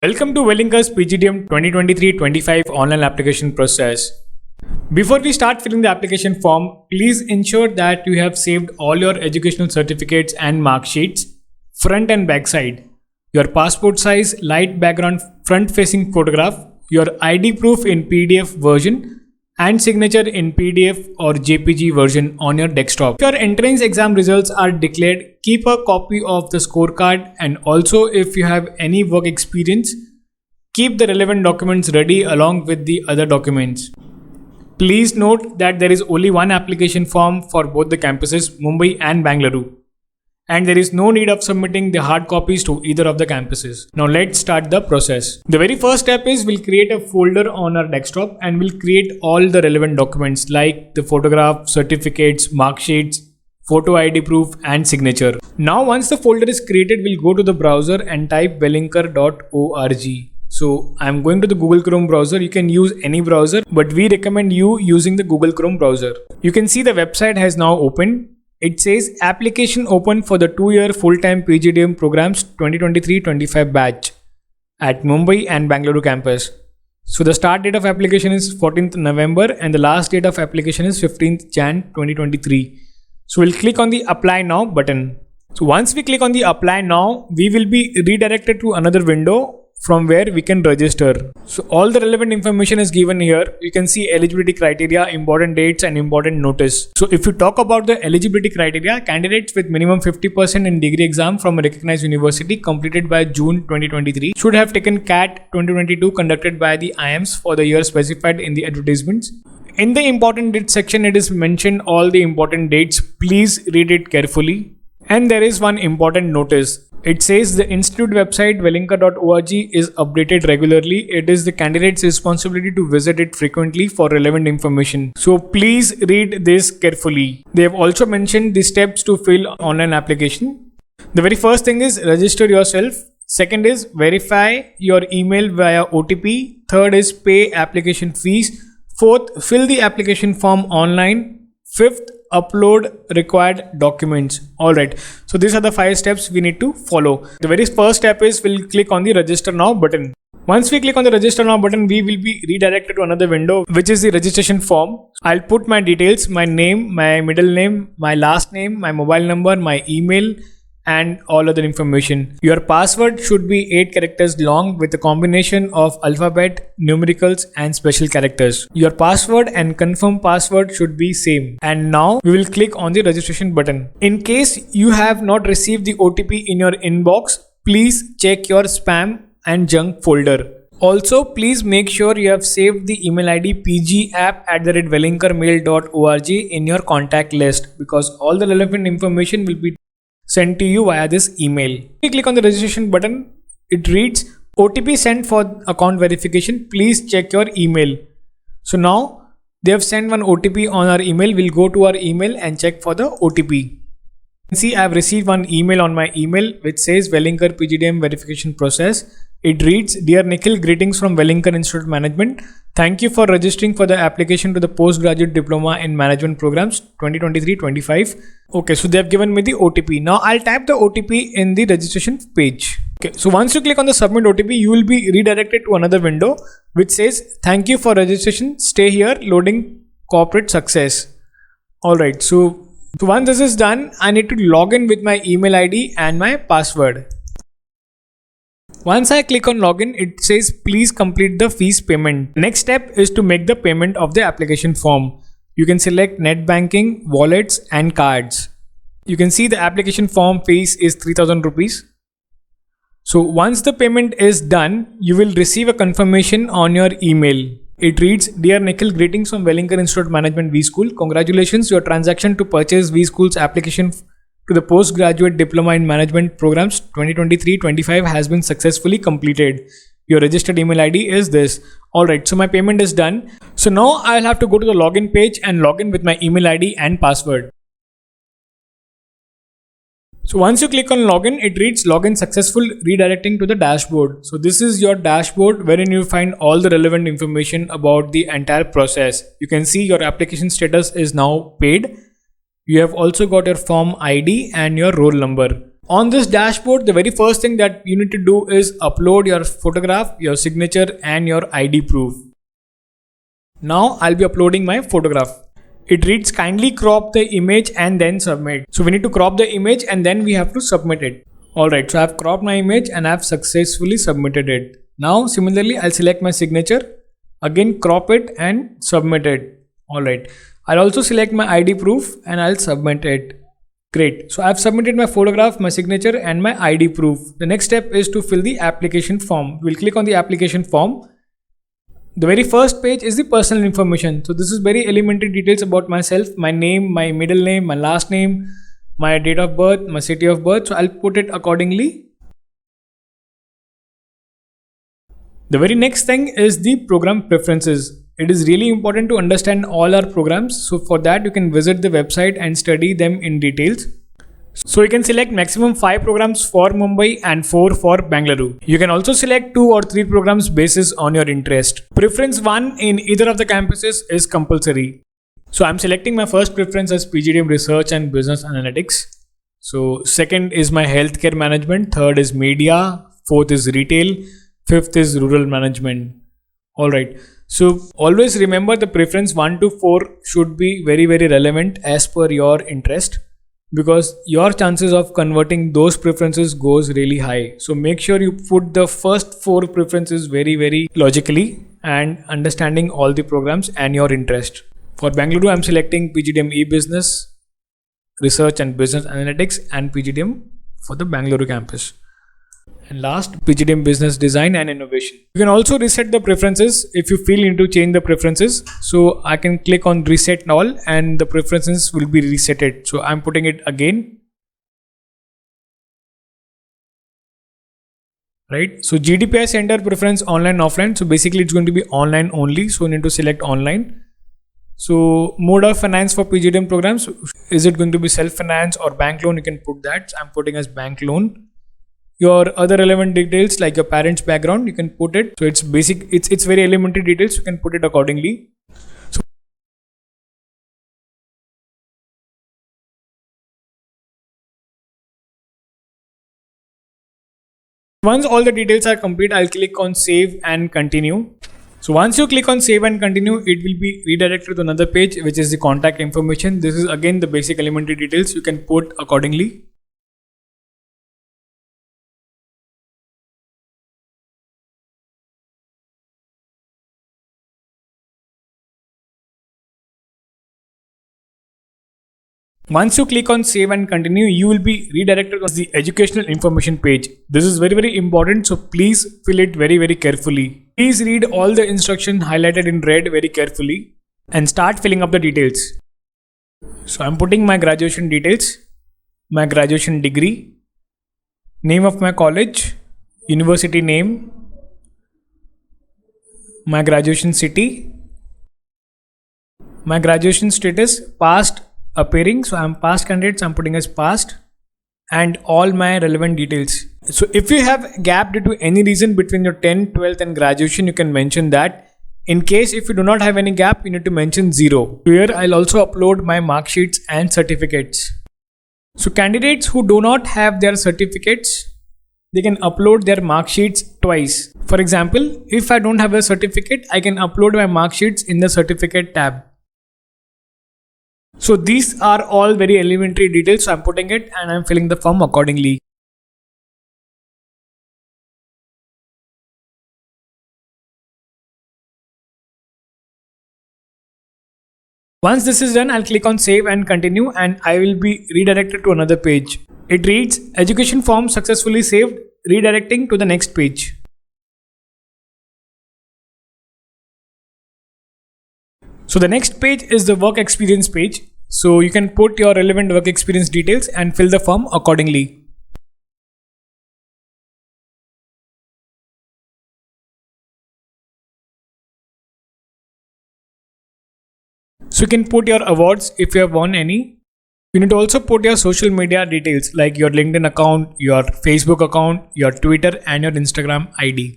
Welcome to Wellingkar's PGDM 2023-25 online application process. Before we start filling the application form, please ensure that you have saved all your educational certificates and mark sheets, front and back side, your passport size, light background front facing photograph, your ID proof in PDF version, and signature in PDF or JPG version on your desktop. If your entrance exam results are declared, keep a copy of the scorecard, and also if you have any work experience, keep the relevant documents ready along with the other documents. Please note that there is only one application form for both the campuses, Mumbai and Bangalore, and there is no need of submitting the hard copies to either of the campuses. Now let's start the process. The very first step is we'll create a folder on our desktop and we'll create all the relevant documents like the photograph, certificates, mark sheets, photo ID proof and signature. Now once the folder is created, we'll go to the browser and type welingkar.org. So I'm going to the Google Chrome browser. You can use any browser, but we recommend you using the Google Chrome browser. You can see the website has now opened. It says application open for the 2-year full-time PGDM programs 2023-25 batch at Mumbai and Bangalore campus. So the start date of application is 14th November and the last date of application is 15th Jan 2023. So we'll click on the apply now button. So once we click on the apply now, we will be redirected to another window from where we can register. So all the relevant information is given here. You can see eligibility criteria, important dates and important notice. So if you talk about the eligibility criteria, candidates with minimum 50% in degree exam from a recognized university completed by June 2023 should have taken CAT 2022 conducted by the IIMs for the year specified in the advertisements. In the important dates section, it is mentioned all the important dates. Please read it carefully. And there is one important notice. It says the institute website welingkar.org is updated regularly. It is the candidate's responsibility to visit it frequently for relevant information. So please read this carefully. They have also mentioned the steps to fill online application. The very first thing is register yourself. Second is verify your email via OTP. Third is pay application fees. Fourth, fill the application form online. Fifth, upload required documents. Alright, so these are the 5 steps we need to follow. The very first step is we'll click on the register now button. Once we click on the register now button, we will be redirected to another window, which is the registration form. I'll put my details, my name, my middle name, my last name, my mobile number, my email and all other information. Your password should be 8 characters long with a combination of alphabet, numericals and special characters. Your password and confirm password should be same. And now we will click on the registration button. In case you have not received the OTP in your inbox, please check your spam and junk folder. Also, please make sure you have saved the email ID pgapp@welingkarmail.org in your contact list because all the relevant information will be sent to you via this email. If you click on the registration button, it reads OTP sent for account verification. Please check your email. So now they have sent one OTP on our email. We'll go to our email and check for the OTP. You can see I have received one email on my email which says Welingkar PGDM verification process. It reads, Dear Nikhil, greetings from Welingkar Institute of Management. Thank you for registering for the application to the Postgraduate Diploma in Management Programs 2023-25. Okay, so they have given me the OTP. Now I'll type the OTP in the registration page. Okay, so once you click on the submit OTP, you will be redirected to another window which says, Thank you for registration. Stay here, loading corporate success. Alright, so once this is done, I need to log in with my email ID and my password. Once I click on login, it says please complete the fees payment. Next step is to make the payment of the application form. You can select net banking, wallets and cards. You can see the application form fees is 3000 rupees. So once the payment is done, you will receive a confirmation on your email. It reads, Dear Nikhil, greetings from Welingkar Institute of Management V School. Congratulations, your transaction to purchase V School's application to the Postgraduate Diploma in Management Programs 2023-25 has been successfully completed. Your registered email ID is this. Alright, so my payment is done. So now I'll have to go to the login page and log in with my email ID and password. So once you click on login, it reads login successful, redirecting to the dashboard. So this is your dashboard wherein you find all the relevant information about the entire process. You can see your application status is now paid. You have also got your form ID and your roll number. On this dashboard, the very first thing that you need to do is upload your photograph, your signature and your ID proof. Now I'll be uploading my photograph. It reads kindly crop the image and then submit. So we need to crop the image and then we have to submit it. Alright, so I've cropped my image and I've successfully submitted it. Now similarly, I'll select my signature, again crop it and submit it. Alright, I'll also select my ID proof and I'll submit it. Great. So I've submitted my photograph, my signature and my ID proof. The next step is to fill the application form. We'll click on the application form. The very first page is the personal information. So this is very elementary details about myself, my name, my middle name, my last name, my date of birth, my city of birth. So I'll put it accordingly. The very next thing is the program preferences. It is really important to understand all our programs. So for that, you can visit the website and study them in details. So you can select maximum 5 programs for Mumbai and 4 for Bengaluru. You can also select 2 or 3 programs basis on your interest. Preference 1 in either of the campuses is compulsory. So I'm selecting my first preference as PGDM Research and Business Analytics. So second is my healthcare management, third is media, fourth is retail, fifth is rural management. Alright. So always remember the preference 1 to 4 should be very relevant as per your interest, because your chances of converting those preferences goes really high. So make sure you put the first 4 preferences very logically and understanding all the programs and your interest. For Bengaluru, I'm selecting PGDM e-business, research and business analytics and PGDM for the Bengaluru campus. And last, PGDM business design and innovation. You can also reset the preferences if you feel need to change the preferences. So I can click on reset all and the preferences will be resetted. So I'm putting it again. Right. So GDPI center preference online, offline. So basically it's going to be online only. So you need to select online. So mode of finance for PGDM programs. Is it going to be self-finance or bank loan? You can put that. So I'm putting as bank loan. Your other relevant details like your parents' background, you can put it. So it's basic, it's very elementary details, you can put it accordingly. So once all the details are complete, I'll click on save and continue. So once you click on save and continue, it will be redirected to another page, which is the contact information. This is again the basic elementary details you can put accordingly. Once you click on save and continue, you will be redirected to the educational information page. This is very important, so please fill it very carefully. Please read all the instructions highlighted in red very carefully and start filling up the details. So I'm putting my graduation details, my graduation degree, name of my college, university name, my graduation city, my graduation status, past appearing. So I'm past candidate, so I'm putting as past, and all my relevant details. So if you have gap due to any reason between your 10th, 12th and graduation, you can mention that. In case if you do not have any gap, you need to mention 0. Here I'll also upload my mark sheets and certificates. So candidates who do not have their certificates, they can upload their mark sheets twice. For example, if I don't have a certificate, I can upload my mark sheets in the certificate tab. So these are all very elementary details. So I'm putting it and I'm filling the form accordingly. Once this is done, I'll click on save and continue and I will be redirected to another page. It reads education form successfully saved, redirecting to the next page. So the next page is the work experience page. So you can put your relevant work experience details and fill the form accordingly. So you can put your awards if you have won any. You need to also put your social media details like your LinkedIn account, your Facebook account, your Twitter and your Instagram ID.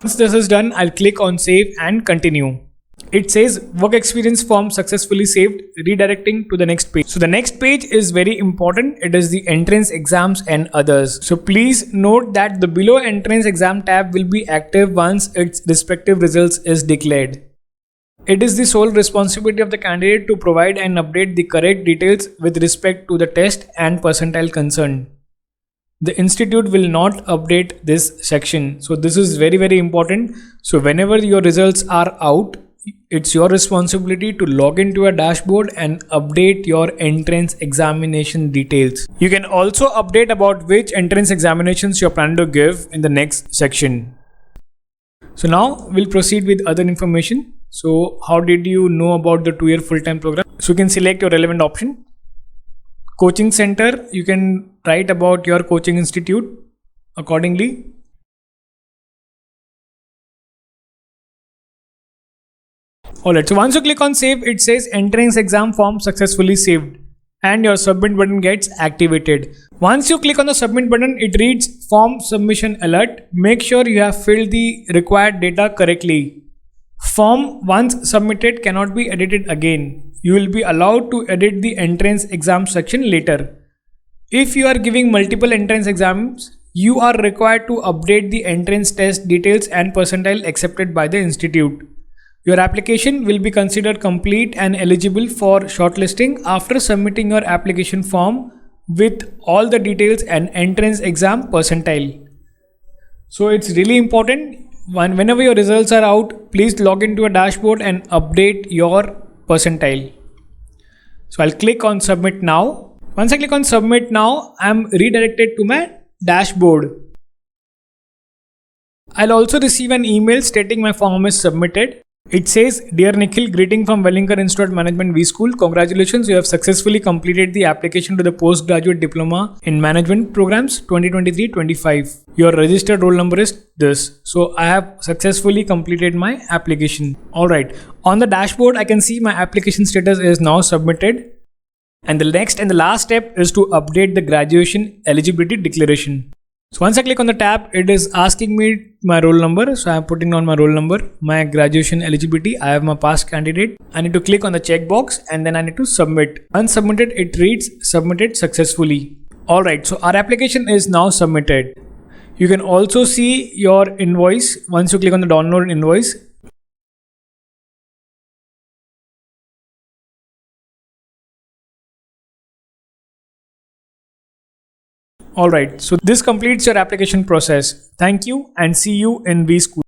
Once this is done, I'll click on save and continue. It says work experience form successfully saved, redirecting to the next page. So the next page is very important. It is the entrance exams and others. So please note that the below entrance exam tab will be active once its respective results is declared. It is the sole responsibility of the candidate to provide and update the correct details with respect to the test and percentile concerned. The institute will not update this section. So this is very, very important. So whenever your results are out, it's your responsibility to log into a dashboard and update your entrance examination details. You can also update about which entrance examinations you're planning to give in the next section. So now we'll proceed with other information. So how did you know about the 2-year full-time program? So you can select your relevant option. Coaching center, you can write about your coaching institute accordingly. Alright, so once you click on save, it says entrance exam form successfully saved and your submit button gets activated. Once you click on the submit button, it reads form submission alert. Make sure you have filled the required data correctly. Form once submitted cannot be edited again. You will be allowed to edit the entrance exam section later. If you are giving multiple entrance exams, you are required to update the entrance test details and percentile accepted by the institute. Your application will be considered complete and eligible for shortlisting after submitting your application form with all the details and entrance exam percentile. So it's really important. Whenever your results are out, please log into a dashboard and update your percentile. So I'll click on submit now. Once I click on submit now, I'm redirected to my dashboard. I'll also receive an email stating my form is submitted. It says, Dear Nikhil, greeting from Welingkar Institute Management V School. Congratulations, you have successfully completed the application to the Postgraduate Diploma in Management Programs 2023-25. Your registered roll number is this. So I have successfully completed my application. Alright, on the dashboard, I can see my application status is now submitted. And the next and the last step is to update the graduation eligibility declaration. So once I click on the tab, it is asking me my roll number. So I am putting on my roll number, my graduation eligibility. I have my past candidate. I need to click on the checkbox and then I need to submit. Once submitted, it reads submitted successfully. Alright, so our application is now submitted. You can also see your invoice once you click on the download invoice. Alright, so this completes your application process. Thank you and see you in V School.